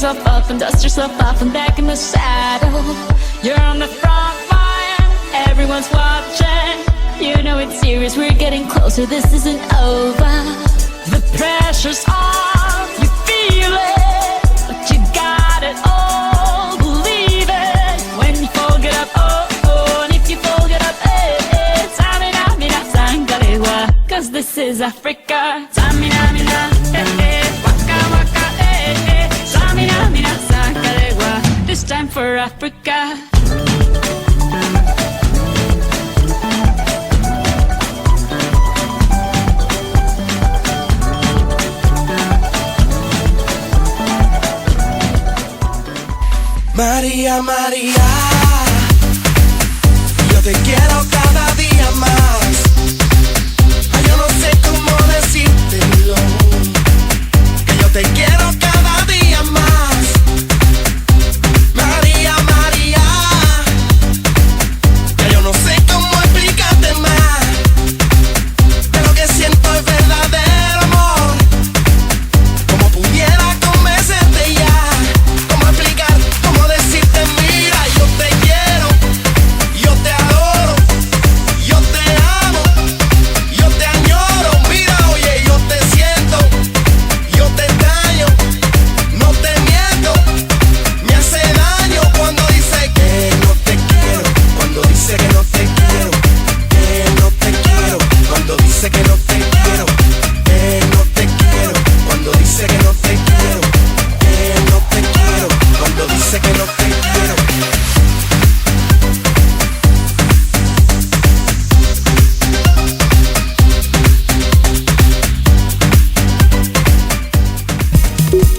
yourself up and dust yourself off and back in the saddle. You're on the front line, everyone's watching. You know it's serious, we're getting closer, this isn't over. The pressure's on, you feel it, but you got it all, believe it. When you fold it up, oh, oh, and if you fold it up, eh, eh, Tamina, mina, sangalewa, cause this is Africa. Tamina, mina, eh, eh, waka, waka, eh, eh, Tamina, mina, sangalewa, this time for Africa. María, María, yo te quiero cada día más. Ay, yo no sé cómo decírtelo, que yo te quiero cada día más. María, María, que yo no sé cómo explicarte más, que lo que siento es verdadero amor. Como pudiera convencerte ya, cómo explicar, cómo decirte, mira, yo te quiero, yo te adoro, yo te amo, yo te añoro, mira, oye, yo te siento, yo te extraño, no te miento, me hace daño cuando dice que no te quiero, cuando dice que no te quiero, que no te quiero, cuando dice que no te quiero, que no te quiero, cuando dice que no te quiero, que no te quiero, cuando dice que no te quiero.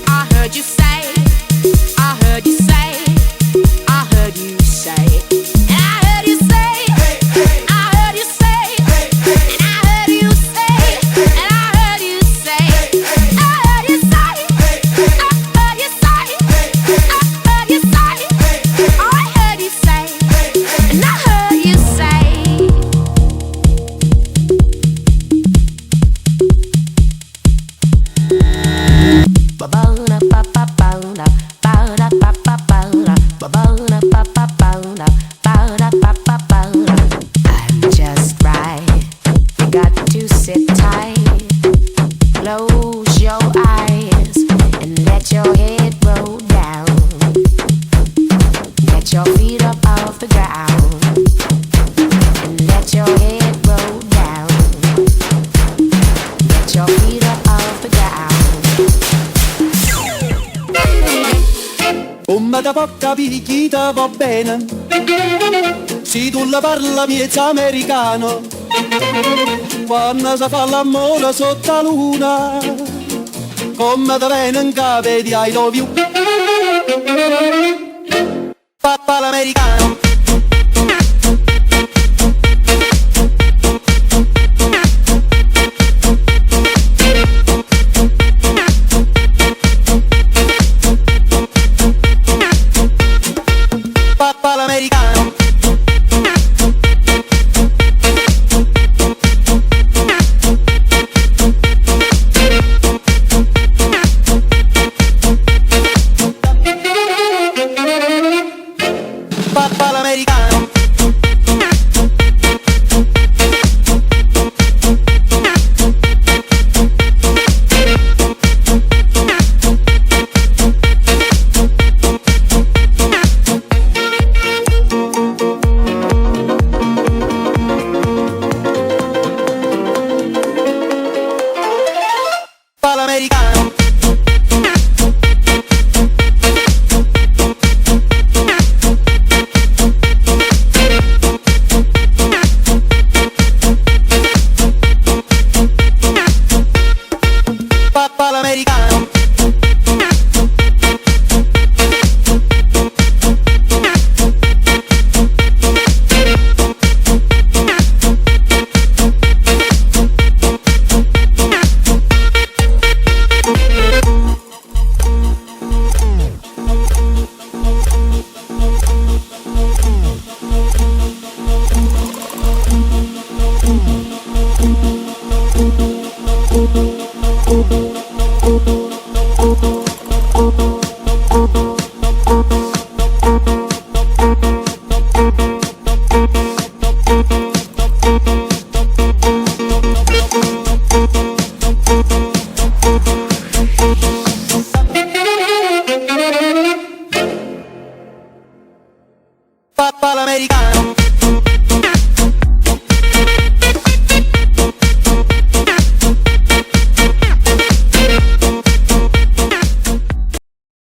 I heard you say, I heard you say, I heard you say, and I heard you say, I heard you say, and I heard you say, and I heard you say, I heard you say, I heard you say, I heard you say, I heard you say, and I heard you say. I'm just right. You got to sit tight. Close your eyes and let your head roll down. Get your feet up off the ground and let your head roll down. Get your feet up off the ground. Come da poca picchita va bene, se tu la parla miezza americano, quando si fa l'amore sotto la luna, come da bene in capo di I love you. Papà l'americano. Papà l'americano. Papà l'americano.